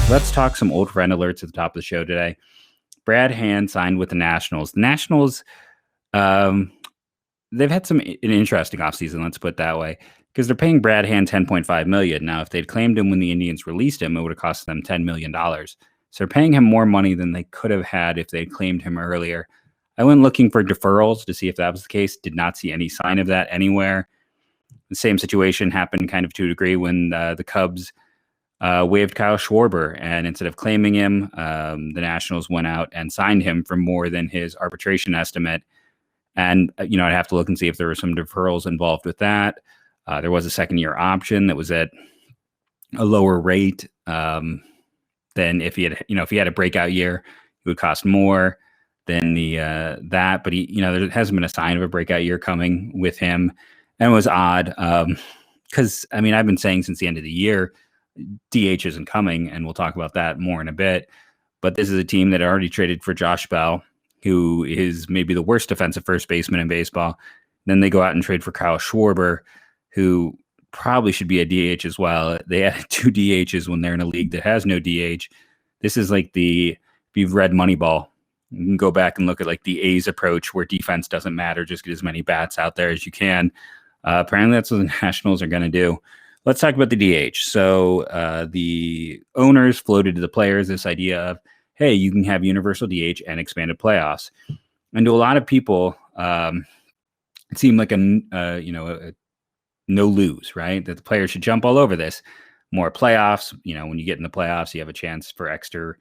Let's talk some old friend alerts at the top of the show today. Brad Hand signed with the Nationals. The Nationals, um, they've had an interesting offseason, let's put it that way, because they're paying Brad Hand $10.5 million. Now, if they'd claimed him when the Indians released him, it would have cost them $10 million. So they're paying him more money than they could have had if they'd claimed him earlier. I went looking for deferrals to see if that was the case. Did not see any sign of that anywhere. The same situation happened kind of to a degree when the Cubs waived Kyle Schwarber, and instead of claiming him, the Nationals went out and signed him for more than his arbitration estimate. And, I'd have to look and see if there were some deferrals involved with that. There was a second-year option that was at a lower rate than if he had a breakout year, it would cost more than that. But there hasn't been a sign of a breakout year coming with him, and it was odd because I've been saying since the end of the year, DH isn't coming, and we'll talk about that more in a bit. But this is a team that already traded for Josh Bell, who is maybe the worst defensive first baseman in baseball. Then they go out and trade for Kyle Schwarber, who probably should be a DH as well. They added 2 DHs when they're in a league that has no DH. This is like if you've read Moneyball, you can go back and look at like the A's approach where defense doesn't matter, just get as many bats out there as you can. Apparently that's what the Nationals are going to do. Let's talk about the DH. So the owners floated to the players this idea of, hey, you can have universal DH and expanded playoffs. And to a lot of people, it seemed like a no lose, right? That the players should jump all over this. More playoffs. When you get in the playoffs, you have a chance for extra,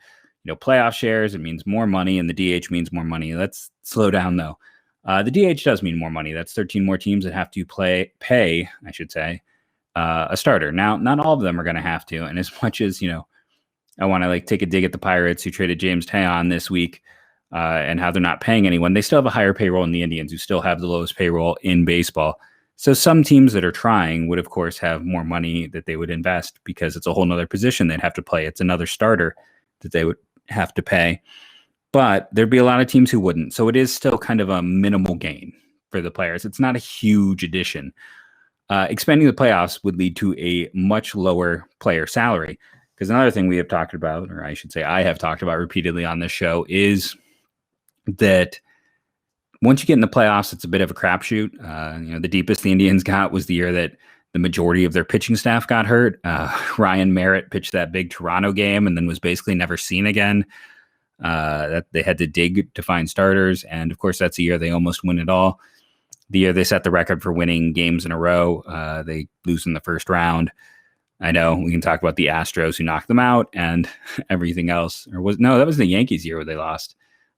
playoff shares. It means more money, and the DH means more money. Let's slow down though. The DH does mean more money. That's 13 more teams that have to pay, I should say, a starter. Now, not all of them are going to have to. And as much as, I want to take a dig at the Pirates who traded James Taillon this week and how they're not paying anyone, they still have a higher payroll than the Indians, who still have the lowest payroll in baseball. So some teams that are trying would, of course, have more money that they would invest because it's a whole nother position they'd have to play. It's another starter that they would have to pay. But there'd be a lot of teams who wouldn't. So it is still kind of a minimal gain for the players. It's not a huge addition. Expanding the playoffs would lead to a much lower player salary. Because another thing we have talked about, or I should say I have talked about repeatedly on this show, is that once you get in the playoffs, it's a bit of a crapshoot. The deepest the Indians got was the year that the majority of their pitching staff got hurt. Ryan Merritt pitched that big Toronto game and then was basically never seen again. That they had to dig to find starters. And of course, that's the year they almost win it all. The year they set the record for winning games in a row, they lose in the first round. I know we can talk about the Astros who knocked them out and everything else. That was the Yankees year where they lost.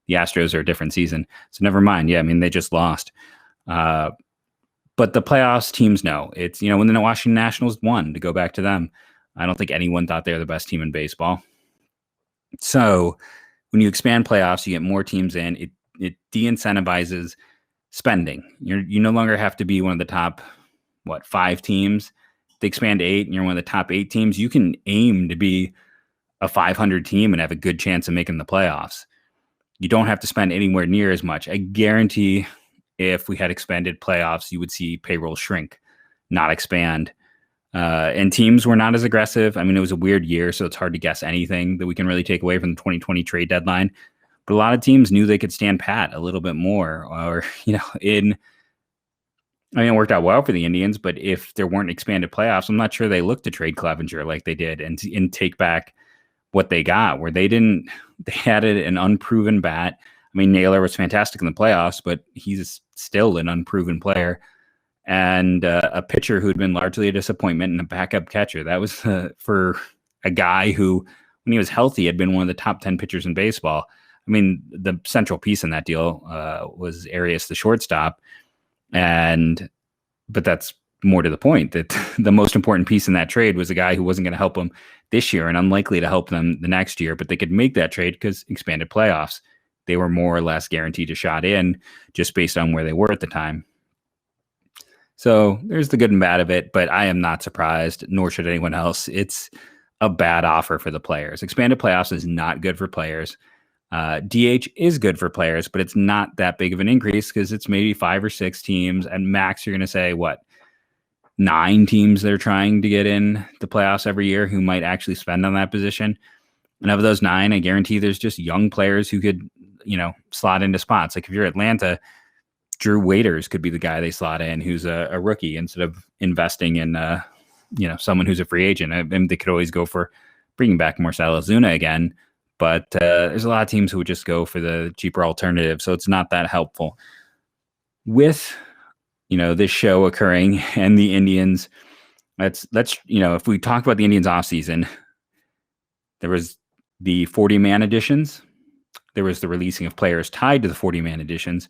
The Astros are a different season. So never mind. Yeah, they just lost. But the playoffs teams know. It's, when the Washington Nationals won, to go back to them, I don't think anyone thought they were the best team in baseball. So when you expand playoffs, you get more teams in. It de-incentivizes spending. You no longer have to be one of the top, 5 teams. They expand to 8 and you're one of the top 8 teams. You can aim to be a 500 team and have a good chance of making the playoffs. You don't have to spend anywhere near as much. I guarantee if we had expanded playoffs, you would see payroll shrink, not expand. And teams were not as aggressive. It was a weird year, so it's hard to guess anything that we can really take away from the 2020 trade deadline. But a lot of teams knew they could stand pat a little bit more, or, it worked out well for the Indians, but if there weren't expanded playoffs, I'm not sure they looked to trade Clevenger like they did and take back what they got, where they added an unproven bat. Naylor was fantastic in the playoffs, but he's still an unproven player. And a pitcher who'd been largely a disappointment and a backup catcher. That was for a guy who, when he was healthy, had been one of the top 10 pitchers in baseball. The central piece in that deal was Arias, the shortstop. But that's more to the point, that the most important piece in that trade was a guy who wasn't going to help them this year and unlikely to help them the next year, but they could make that trade because expanded playoffs. They were more or less guaranteed a shot in just based on where they were at the time. So there's the good and bad of it, but I am not surprised, nor should anyone else. It's a bad offer for the players. Expanded playoffs is not good for players. DH is good for players, but it's not that big of an increase because it's maybe 5 or 6 teams, and max you're going to say 9 teams they're trying to get in the playoffs every year who might actually spend on that position. And of those 9, I guarantee there's just young players who could, slot into spots. Like if you're Atlanta, Drew Waiters could be the guy they slot in, who's a rookie, instead of investing in, someone who's a free agent. And they could always go for bringing back Marcelo Zuna again. But there's a lot of teams who would just go for the cheaper alternative. So it's not that helpful. With, this show occurring and the Indians, let's if we talk about the Indians offseason, there was the 40-man additions. There was the releasing of players tied to the 40-man additions.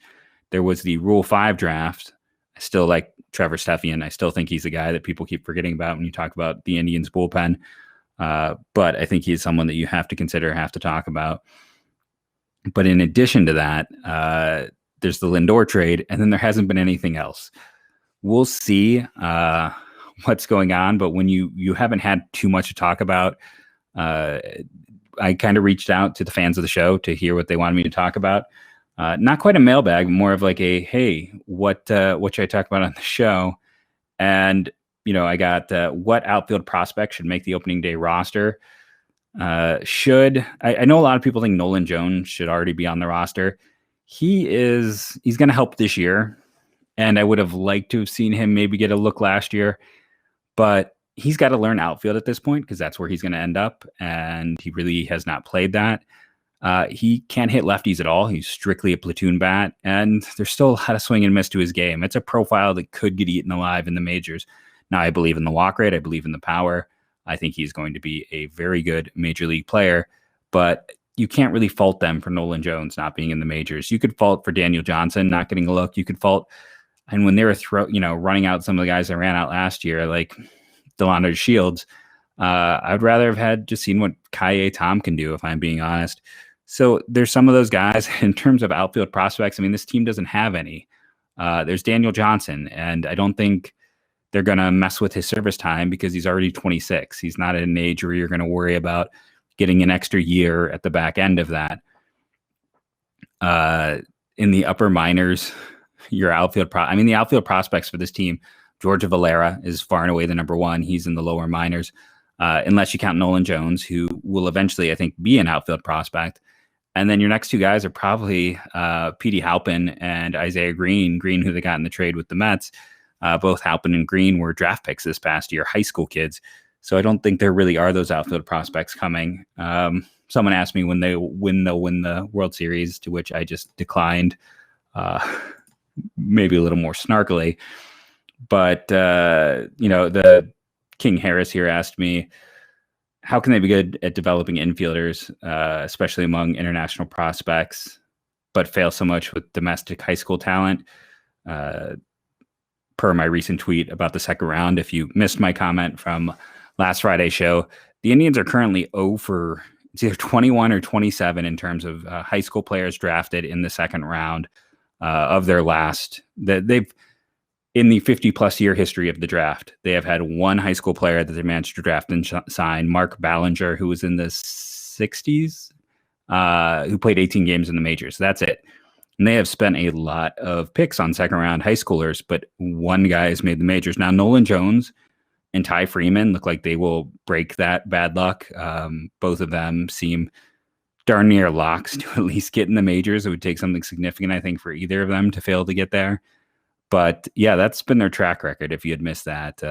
There was the Rule 5 draft. I still like Trevor Stepien. I still think he's a guy that people keep forgetting about when you talk about the Indians bullpen. But I think he's someone that you have to consider, have to talk about. But in addition to that, there's the Lindor trade, and then there hasn't been anything else. We'll see what's going on, but when you haven't had too much to talk about, I kind of reached out to the fans of the show to hear what they wanted me to talk about. Not quite a mailbag, more of like a, hey, what should I talk about on the show? And, I got what outfield prospect should make the opening day roster. I know a lot of people think Nolan Jones should already be on the roster. He's going to help this year. And I would have liked to have seen him maybe get a look last year, but he's got to learn outfield at this point because that's where he's going to end up. And he really has not played that. He can't hit lefties at all. He's strictly a platoon bat, and there's still a lot of swing and miss to his game. It's a profile that could get eaten alive in the majors. Now, I believe in the walk rate. I believe in the power. I think he's going to be a very good major league player, but you can't really fault them for Nolan Jones not being in the majors. You could fault for Daniel Johnson not getting a look. You could fault, and when they were running out some of the guys that ran out last year, like Delano Shields, I'd rather have had just seen what Kai Tom can do, if I'm being honest. So there's some of those guys in terms of outfield prospects. I mean, this team doesn't have any. There's Daniel Johnson, and I don't think they're going to mess with his service time because he's already 26. He's not at an age where you're going to worry about getting an extra year at the back end of that. In the upper minors, your outfield the outfield prospects for this team, Georgia Valera is far and away the number one. He's in the lower minors, unless you count Nolan Jones, who will eventually, I think, be an outfield prospect. And then your next two guys are probably Petey Halpin and Isaiah Green, who they got in the trade with the Mets. Both Halpin and Green were draft picks this past year, high school kids. So I don't think there really are those outfield prospects coming. Someone asked me when they'll win the World Series, to which I just declined, maybe a little more snarkily. But, the King Harris here asked me, how can they be good at developing infielders, especially among international prospects, but fail so much with domestic high school talent? Per my recent tweet about the second round, if you missed my comment from last Friday's show, the Indians are currently it's either 21 or 27 in terms of high school players drafted in the second round of their last. They've in the 50-plus year history of the draft, they have had one high school player that they managed to draft and sign, Mark Ballinger, who was in the 60s, who played 18 games in the majors. That's it. And they have spent a lot of picks on second-round high schoolers, but one guy has made the majors. Now, Nolan Jones and Ty Freeman look like they will break that bad luck. Both of them seem darn near locks to at least get in the majors. It would take something significant, I think, for either of them to fail to get there. But yeah, that's been their track record. If you had missed that,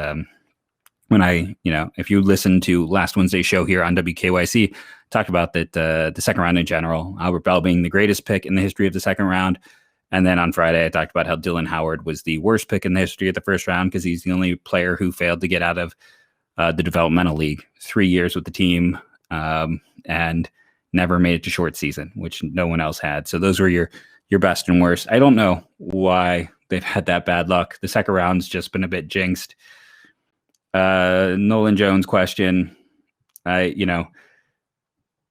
if you listened to last Wednesday's show here on WKYC, talked about that the second round in general, Albert Bell being the greatest pick in the history of the second round. And then on Friday, I talked about how Dylan Howard was the worst pick in the history of the first round because he's the only player who failed to get out of the developmental league. 3 years with the team and never made it to short season, which no one else had. So those were your best and worst. I don't know why they've had that bad luck. The second round's just been a bit jinxed. Nolan Jones question.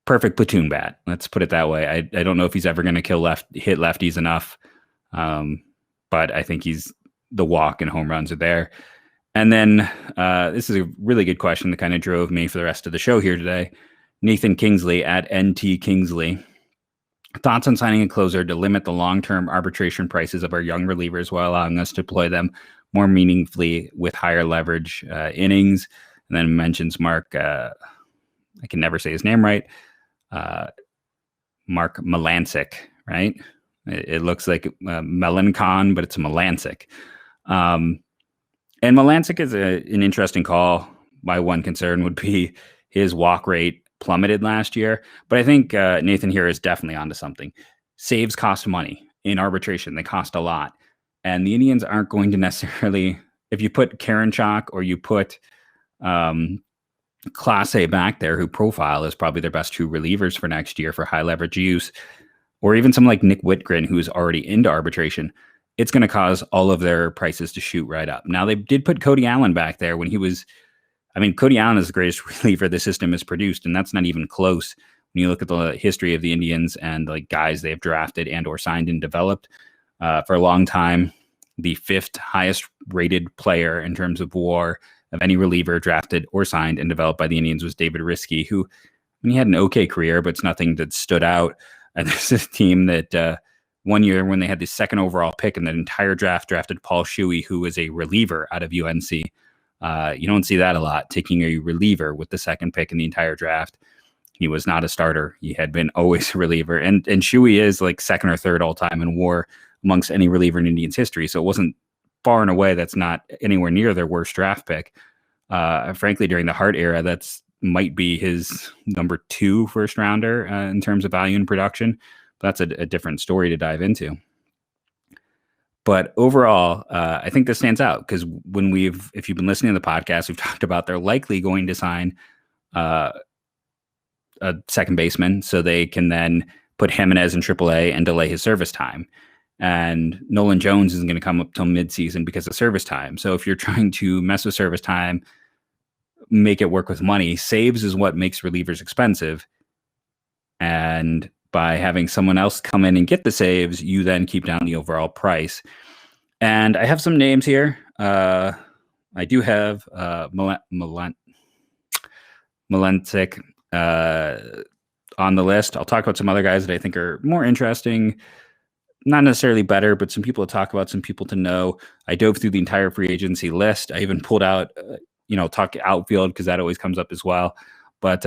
Perfect platoon bat. Let's put it that way. I don't know if he's ever going to hit lefties enough. But I think the walk and home runs are there. And then this is a really good question that kind of drove me for the rest of the show here today. Nathan Kingsley at NT Kingsley. Thoughts on signing a closer to limit the long-term arbitration prices of our young relievers while allowing us to deploy them more meaningfully with higher leverage innings. And then mentions Mark, I can never say his name right, Mark Melancic, right? It looks like Melancon, but it's Melancic. And Melancic is an interesting call. My one concern would be his walk rate plummeted last year. But I think Nathan here is definitely onto something. Saves cost money in arbitration. They cost a lot. And the Indians aren't going to necessarily, if you put Karinchak or you put Class A back there, who profile is probably their best two relievers for next year for high leverage use, or even someone like Nick Whitgren, who's already into arbitration, it's going to cause all of their prices to shoot right up. Now, they did put Cody Allen back there when he was, Cody Allen is the greatest reliever the system has produced, and that's not even close. When you look at the history of the Indians and like guys they've drafted and or signed and developed for a long time, the fifth highest rated player in terms of WAR of any reliever drafted or signed and developed by the Indians was David Riskey, who he had an okay career, but it's nothing that stood out. And this is a team that one year when they had the second overall pick in the entire draft, drafted Paul Shuey, who was a reliever out of UNC. You don't see that a lot, taking a reliever with the second pick in the entire draft. He was not a starter. He had been always a reliever. And Shuey is like second or third all time in WAR amongst any reliever in Indians history. So it wasn't far and away. That's not anywhere near their worst draft pick. Frankly, during the Hart era, that's might be his number 2 first rounder in terms of value and production. But that's a different story to dive into. But overall, I think this stands out because if you've been listening to the podcast, we've talked about they're likely going to sign a second baseman so they can then put Jimenez in AAA and delay his service time. And Nolan Jones isn't going to come up till midseason because of service time. So if you're trying to mess with service time, make it work with money, saves is what makes relievers expensive. And by having someone else come in and get the saves, you then keep down the overall price. And I have some names here. I do have Melancic on the list. I'll talk about some other guys that I think are more interesting. Not necessarily better, but some people to talk about, some people to know. I dove through the entire free agency list. I even pulled out, talk outfield because that always comes up as well. But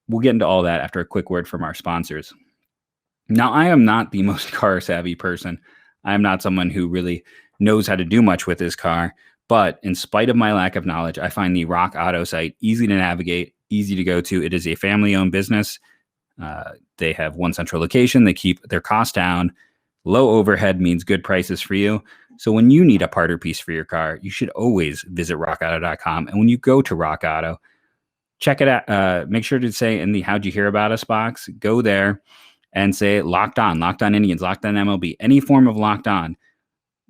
we'll get into all that after a quick word from our sponsors. Now, I am not the most car savvy person. I am not someone who really knows how to do much with his car. But in spite of my lack of knowledge, I find the Rock Auto site easy to navigate, easy to go to. It is a family-owned business. They have one central location. They keep their costs down. Low overhead means good prices for you. So when you need a part or piece for your car, you should always visit rockauto.com. And when you go to Rock Auto, check it out. Make sure to say in the How'd You Hear About Us box, go there and say Locked On Indians, Locked On MLB, any form of Locked On.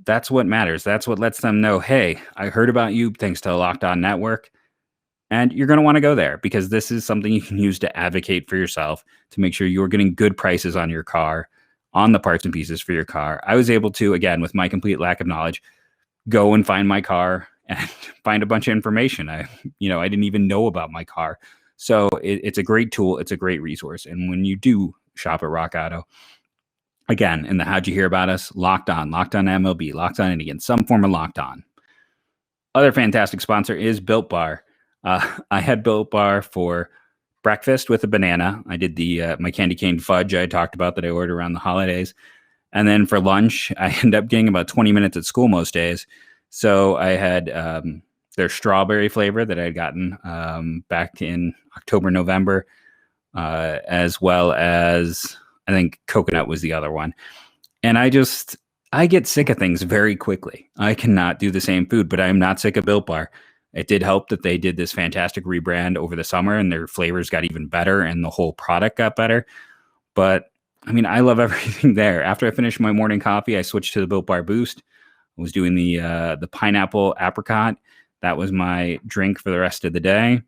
That's what matters. That's what lets them know, hey, I heard about you thanks to the Locked On Network. And you're going to want to go there because this is something you can use to advocate for yourself to make sure you're getting good prices on your car, on the parts and pieces for your car. I was able to, again, with my complete lack of knowledge, go and find my car and find a bunch of information. I didn't even know about my car. So it's a great tool. It's a great resource. And when you do shop at Rock Auto, again, in the How'd You Hear About Us, Locked On MLB, Locked On Indians, some form of Locked On. Other fantastic sponsor is Built Bar. I had Built Bar for breakfast with a banana. I did my candy cane fudge I talked about that I ordered around the holidays. And then for lunch, I ended up getting about 20 minutes at school most days. So I had their strawberry flavor that I had gotten back in October, November, as well as I think coconut was the other one. And I get sick of things very quickly. I cannot do the same food, but I am not sick of Built Bar. It did help that they did this fantastic rebrand over the summer and their flavors got even better and the whole product got better. But I love everything there. After I finished my morning coffee, I switched to the Built Bar Boost. I was doing the pineapple apricot. That was my drink for the rest of the day.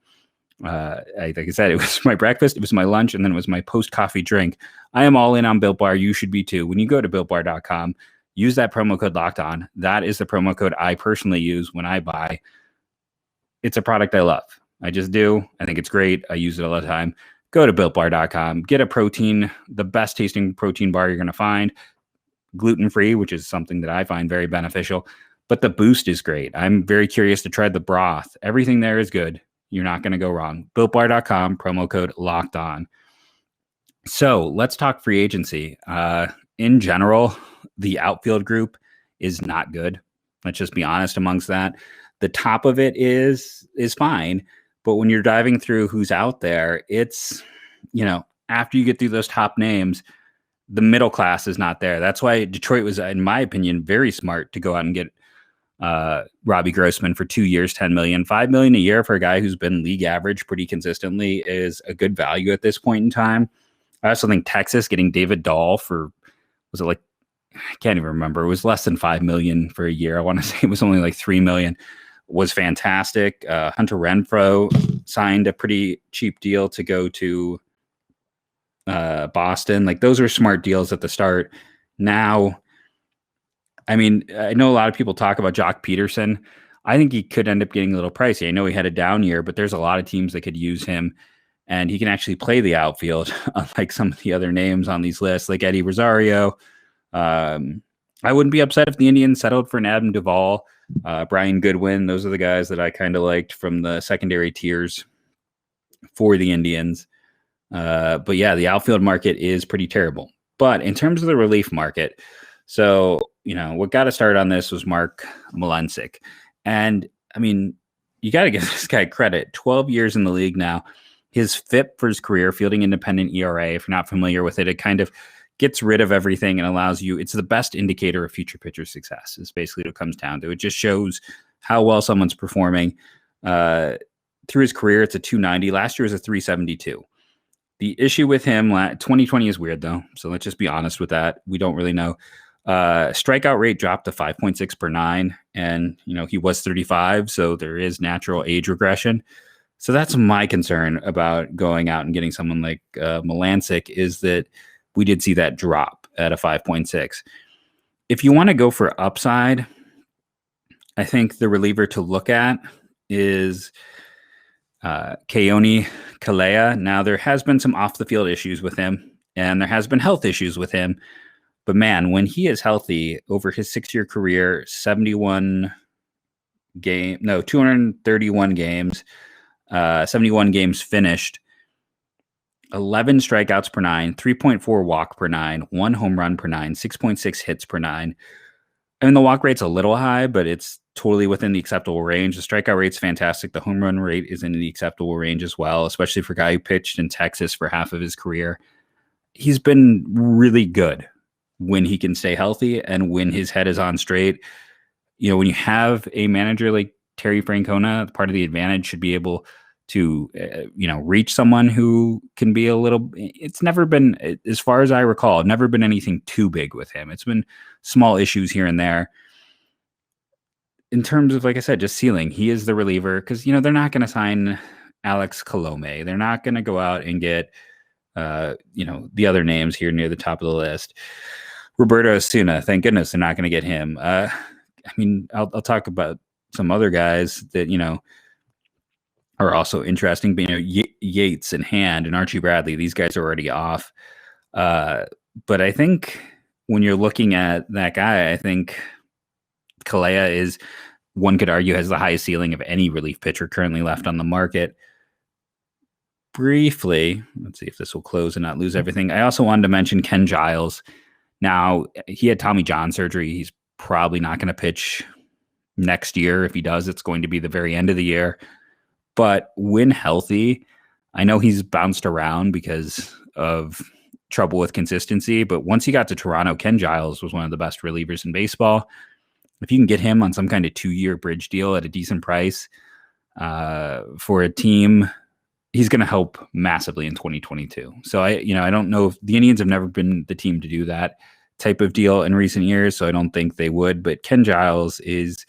Like I said, it was my breakfast, it was my lunch, and then it was my post-coffee drink. I am all in on Built Bar. You should be too. When you go to BuiltBar.com, use that promo code Locked On. That is the promo code I personally use when I buy. It's a product I love. I just do. I think it's great. I use it all the time. Go to BuiltBar.com. Get a protein, the best tasting protein bar you're going to find. Gluten-free, which is something that I find very beneficial. But the Boost is great. I'm very curious to try the broth. Everything there is good. You're not going to go wrong. BuiltBar.com, promo code Locked On. So let's talk free agency. In general, the outfield group is not good. Let's just be honest amongst that. The top of it is fine, but when you're diving through who's out there, it's after you get through those top names, the middle class is not there. That's why Detroit was, in my opinion, very smart to go out and get Robbie Grossman for 2 years, $10 million, $5 million a year for a guy who's been league average pretty consistently is a good value at this point in time. I also think Texas getting David Dahl for, was it like, I can't even remember. It was less than $5 million for a year. I want to say it was only like $3 million. Was fantastic. Hunter Renfroe signed a pretty cheap deal to go to Boston. Like those were smart deals at the start. Now, I mean, I know a lot of people talk about Jock Peterson. I think he could end up getting a little pricey. I know he had a down year, but there's a lot of teams that could use him, and he can actually play the outfield, unlike some of the other names on these lists, like Eddie Rosario. I wouldn't be upset if the Indians settled for an Adam Duvall, Brian Goodwin. Those are the guys that I kind of liked from the secondary tiers for the Indians. But yeah, the outfield market is pretty terrible. But in terms of the relief market, so, what got us started on this was Mark Malencic. And, I mean, you got to give this guy credit. 12 years in the league now. His FIP for his career, fielding independent ERA, if you're not familiar with it, it kind of gets rid of everything and allows you, it's the best indicator of future pitcher success, is basically what it comes down to. It just shows how well someone's performing. Through his career, it's a 290. Last year was a 372. The issue with him, 2020 is weird, though. So let's just be honest with that. We don't really know. Strikeout rate dropped to 5.6 per 9, and he was 35, so there is natural age regression. So that's my concern about going out and getting someone like Malencic, is that we did see that drop at a 5.6. If you want to go for upside, I think the reliever to look at is Keone Kalea. Now, there has been some off the field issues with him, and there has been health issues with him. But man, when he is healthy, over his 6-year career, 231 games, 71 games finished, 11 strikeouts per 9, 3.4 walk per 9, 1 home run per 9, 6.6 hits per 9. I mean, the walk rate's a little high, but it's totally within the acceptable range. The strikeout rate's fantastic. The home run rate is in the acceptable range as well, especially for a guy who pitched in Texas for half of his career. He's been really good when he can stay healthy and when his head is on straight. When you have a manager like Terry Francona, part of the advantage should be able to, reach someone who can be a little, it's never been, as far as I recall, never been anything too big with him. It's been small issues here and there. In terms of, like I said, just ceiling, he is the reliever, because, they're not going to sign Alex Colome. They're not going to go out and get, the other names here near the top of the list. Roberto Osuna, thank goodness they're not going to get him. I'll talk about some other guys that, are also interesting, but, Yates and Hand and Archie Bradley, these guys are already off. But I think when you're looking at that guy, I think Kalea is, one could argue, has the highest ceiling of any relief pitcher currently left on the market. Briefly, let's see if this will close and not lose everything. I also wanted to mention Ken Giles. Now, he had Tommy John surgery. He's probably not going to pitch next year. If he does, it's going to be the very end of the year. But when healthy, I know he's bounced around because of trouble with consistency. But once he got to Toronto, Ken Giles was one of the best relievers in baseball. If you can get him on some kind of 2-year bridge deal at a decent price for a team, he's going to help massively in 2022. So I don't know if the Indians have never been the team to do that type of deal in recent years, so I don't think they would. But Ken Giles is,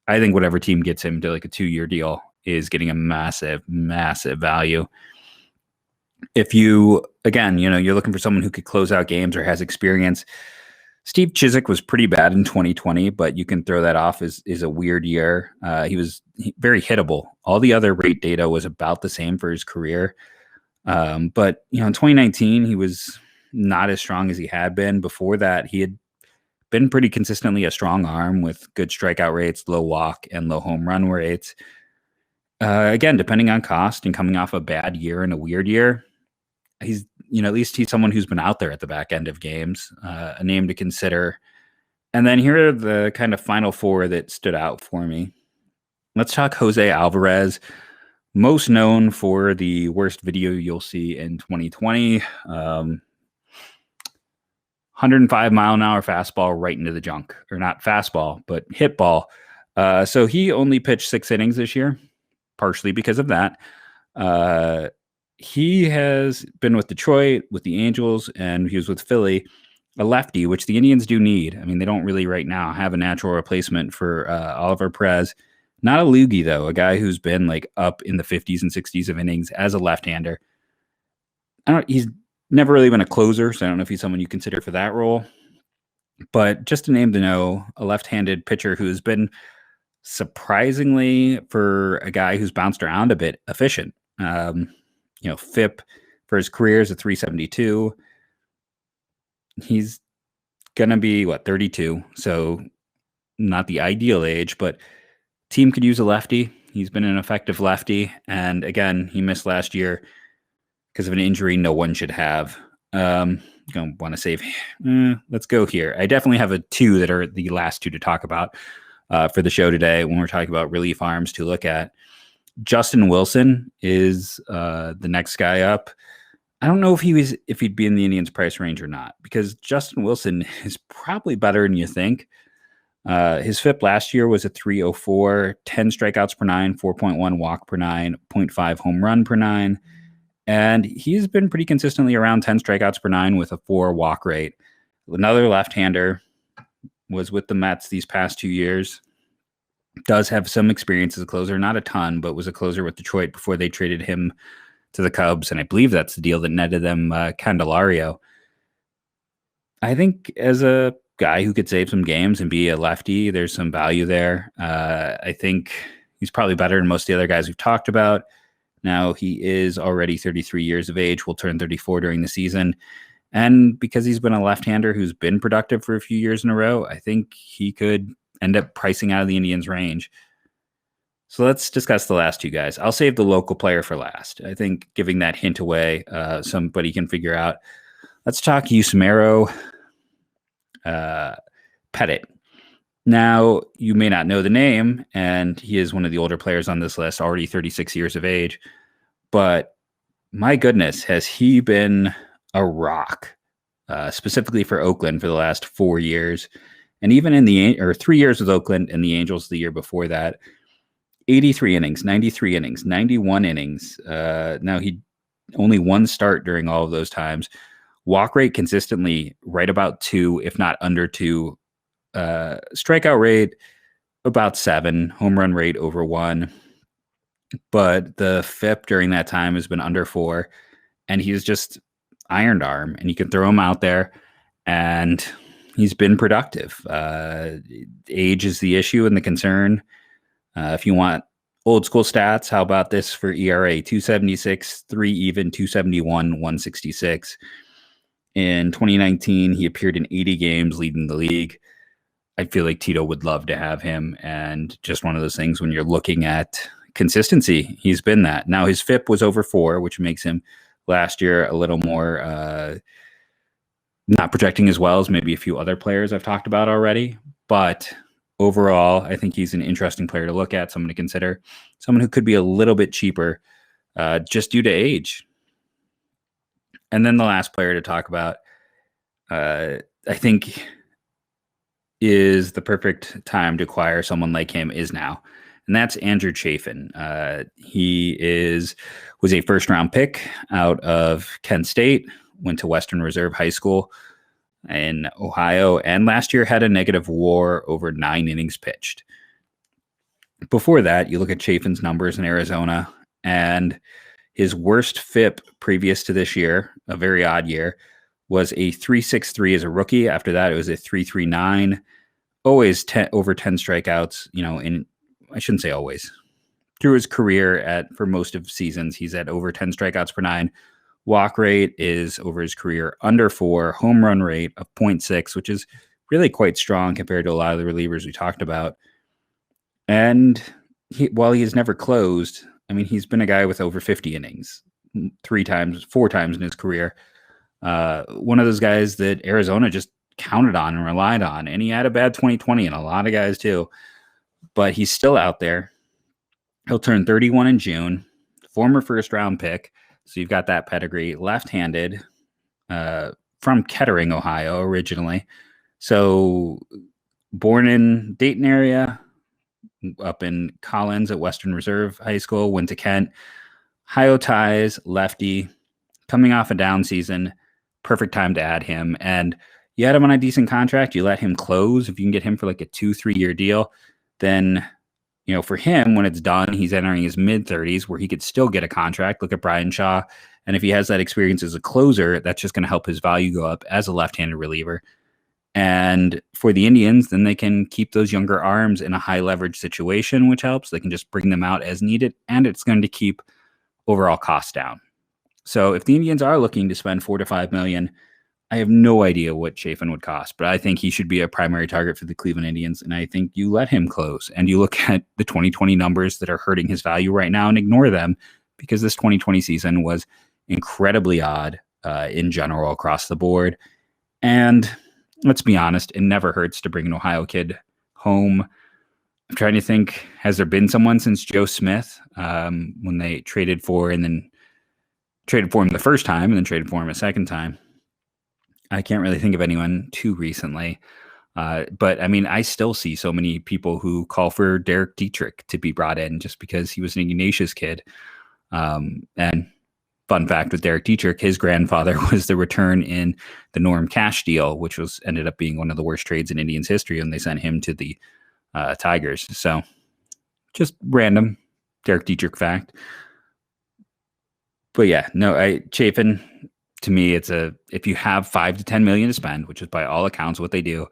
I think whatever team gets him to like a 2-year deal is getting a massive, massive value. If you, again, you're looking for someone who could close out games or has experience, Steve Chiswick was pretty bad in 2020, but you can throw that off as a weird year. He was very hittable. All the other rate data was about the same for his career. But, in 2019, he was not as strong as he had been. Before that, he had been pretty consistently a strong arm with good strikeout rates, low walk, and low home run rates. Again, depending on cost and coming off a bad year and a weird year, he's at least he's someone who's been out there at the back end of games, a name to consider. And then here are the kind of final four that stood out for me. Let's talk Jose Alvarez, most known for the worst video you'll see in 2020. 105-mile-an-hour fastball right into the junk, or not fastball, but hit ball. So he only pitched 6 innings this year, partially because of that. He has been with Detroit, with the Angels, and he was with Philly, a lefty, which the Indians do need. I mean, they don't really right now have a natural replacement for Oliver Perez. Not a loogie, though, a guy who's been like up in the 50s and 60s of innings as a left-hander. He's never really been a closer, so I don't know if he's someone you consider for that role. But just a name to know, a left-handed pitcher who has been surprisingly, for a guy who's bounced around a bit, efficient. FIP for his career is a 372. He's going to be, 32? So not the ideal age, but team could use a lefty. He's been an effective lefty. And again, he missed last year because of an injury no one should have. Don't want to save. Let's go here. I definitely have 2 that are the last 2 to talk about for the show today when we're talking about relief arms to look at. Justin Wilson is the next guy up. I don't know if he'd be in the Indians price range or not, because Justin Wilson is probably better than you think. His FIP last year was a 304, 10 strikeouts per 9, 4.1 walk per 9, 0.5 home run per 9. And he's been pretty consistently around 10 strikeouts per 9 with a 4 walk rate. Another left-hander, was with the Mets these past 2 years. Does have some experience as a closer, not a ton, but was a closer with Detroit before they traded him to the Cubs. And I believe that's the deal that netted them Candelario. I think as a guy who could save some games and be a lefty, there's some value there. I think he's probably better than most of the other guys we've talked about. Now, he is already 33 years of age, will turn 34 during the season. And because he's been a left-hander who's been productive for a few years in a row, I think he could end up pricing out of the Indians' range. So let's discuss the last 2 guys. I'll save the local player for last. I think giving that hint away, somebody can figure out. Let's talk Yusmeiro Pettit. Now, you may not know the name, and he is one of the older players on this list, already 36 years of age. But my goodness, has he been a rock, specifically for Oakland for the last 4 years. And even in 3 years with Oakland and the Angels the year before that, 83 innings, 93 innings, 91 innings. Now, he only 1 start during all of those times. Walk rate consistently right about 2, if not under 2. Strikeout rate about 7. Home run rate over 1. But the FIP during that time has been under 4. And he's just ironed arm. And you can throw him out there. And he's been productive. Age is the issue and the concern. If you want old school stats, how about this for ERA? 276, 3 even, 271, 166. In 2019, he appeared in 80 games, leading the league. I feel like Tito would love to have him. And just one of those things when you're looking at consistency, he's been that. Now, his FIP was over 4, which makes him last year a little more not projecting as well as maybe a few other players I've talked about already. But overall, I think he's an interesting player to look at, someone to consider, someone who could be a little bit cheaper just due to age. And then the last player to talk about, I think, is the perfect time to acquire someone like him is now. And that's Andrew Chafin. He was a first-round pick out of Kent State, went to Western Reserve High School in Ohio, and last year had a negative WAR over 9 innings pitched. Before that, you look at Chafin's numbers in Arizona, and his worst FIP previous to this year, a very odd year, was a 3.63 as a rookie. After that, it was a 3.39. Always over 10 strikeouts, in, I shouldn't say always. Through his career for most of seasons, he's at over 10 strikeouts per 9. Walk rate is over his career under 4. Home run rate of 0.6, which is really quite strong compared to a lot of the relievers we talked about. And while he has never closed, I mean, he's been a guy with over 50 innings 4 times in his career. One of those guys that Arizona just counted on and relied on. And he had a bad 2020, and a lot of guys too. But he's still out there. He'll turn 31 in June. Former first-round pick. So you've got that pedigree. Left-handed, from Kettering, Ohio, originally. So born in Dayton area, up in Collins at Western Reserve High School, went to Kent. Ohio ties, lefty, coming off a down season. Perfect time to add him. And you had him on a decent contract. You let him close. If you can get him for like a 2-3 year deal, then, you know, for him, when it's done, he's entering his mid-30s where he could still get a contract. Look at Brian Shaw. And if he has that experience as a closer, that's just going to help his value go up as a left-handed reliever. And for the Indians, then they can keep those younger arms in a high leverage situation, which helps. They can just bring them out as needed, and it's going to keep overall costs down. So if the Indians are looking to spend $4 to $5 million, I have no idea what Chafin would cost, but I think he should be a primary target for the Cleveland Indians. And I think you let him close and you look at the 2020 numbers that are hurting his value right now and ignore them, because this 2020 season was incredibly odd in general across the board. And let's be honest, it never hurts to bring an Ohio kid home. I'm trying to think, has there been someone since Joe Smith when they traded for him the first time and then traded for him a second time? I can't really think of anyone too recently. But I mean, I still see so many people who call for Derek Dietrich to be brought in just because he was an Ignatius kid. And fun fact with Derek Dietrich, his grandfather was the return in the Norm Cash deal, which ended up being one of the worst trades in Indians history, and they sent him to the Tigers. So just random Derek Dietrich fact. But yeah, no, Chafin, to me, if you have $5 to $10 million to spend, which is by all accounts what they do,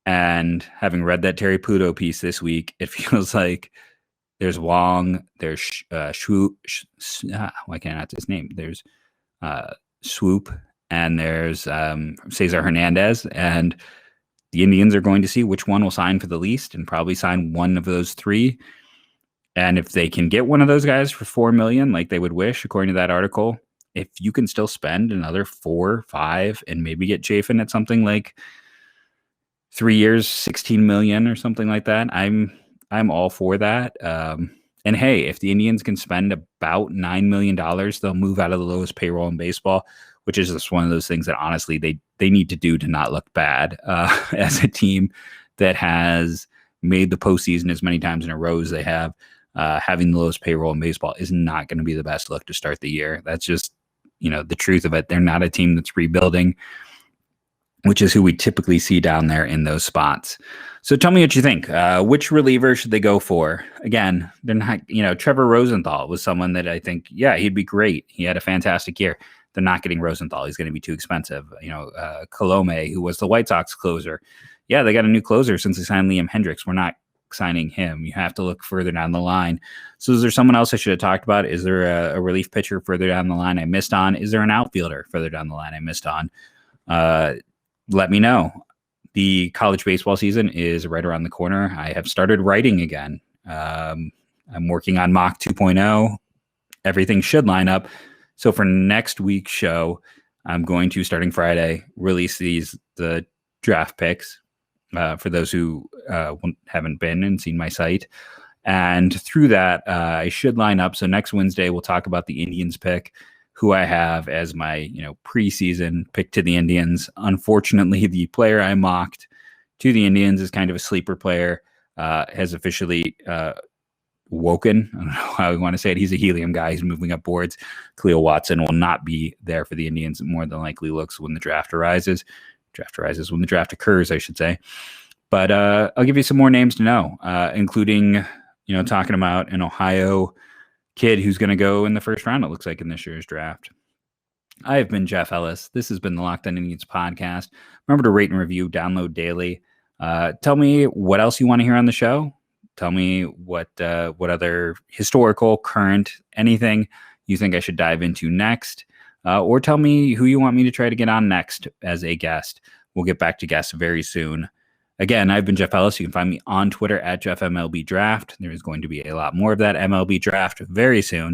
and having read that Terry Puto piece this week, it feels like there's Wong, there's why can't I not his name? There's Swoop, and there's Cesar Hernandez, and the Indians are going to see which one will sign for the least, and probably sign one of those three. And if they can get one of those guys for $4 million, like they would wish, according to that article, if you can still spend another 4, 5, and maybe get Chafin at something like 3 years, $16 million or something like that, I'm all for that. And hey, if the Indians can spend about $9 million, they'll move out of the lowest payroll in baseball, which is just one of those things that honestly they need to do to not look bad as a team that has made the postseason as many times in a row as they have. Having the lowest payroll in baseball is not going to be the best look to start the year. That's just, the truth of it. They're not a team that's rebuilding, which is who we typically see down there in those spots. So tell me what you think. Which reliever should they go for? Again, they're not, Trevor Rosenthal was someone that I think, yeah, he'd be great. He had a fantastic year. They're not getting Rosenthal. He's going to be too expensive. Colome, who was the White Sox closer. Yeah, they got a new closer since they signed Liam Hendricks. We're not signing him. You have to look further down the line. So is there someone else I should have talked about? Is there a relief pitcher further down the line I missed on? Is there an outfielder further down the line I missed on? Let me know. The college baseball season is right around the corner. I have started writing again. I'm working on mock 2.0. Everything should line up. So for next week's show, I'm going to, starting Friday, release the draft picks for those who haven't been and seen my site. And through that, I should line up. So next Wednesday, we'll talk about the Indians pick, who I have as my preseason pick to the Indians. Unfortunately, the player I mocked to the Indians is kind of a sleeper player, has officially woken. I don't know how we want to say it. He's a helium guy. He's moving up boards. Khalil Watson will not be there for the Indians. More than likely looks when the draft arises. Draft arises when the draft occurs, I should say. But I'll give you some more names to know, including, talking about an Ohio kid who's going to go in the first round, it looks like, in this year's draft. I have been Jeff Ellis. This has been the Locked On Indians podcast. Remember to rate and review, download daily. Tell me what else you want to hear on the show. Tell me what other historical, current, anything you think I should dive into next. Or tell me who you want me to try to get on next as a guest. We'll get back to guests very soon. Again, I've been Jeff Ellis. You can find me on Twitter at JeffMLBDraft. There is going to be a lot more of that MLB draft very soon.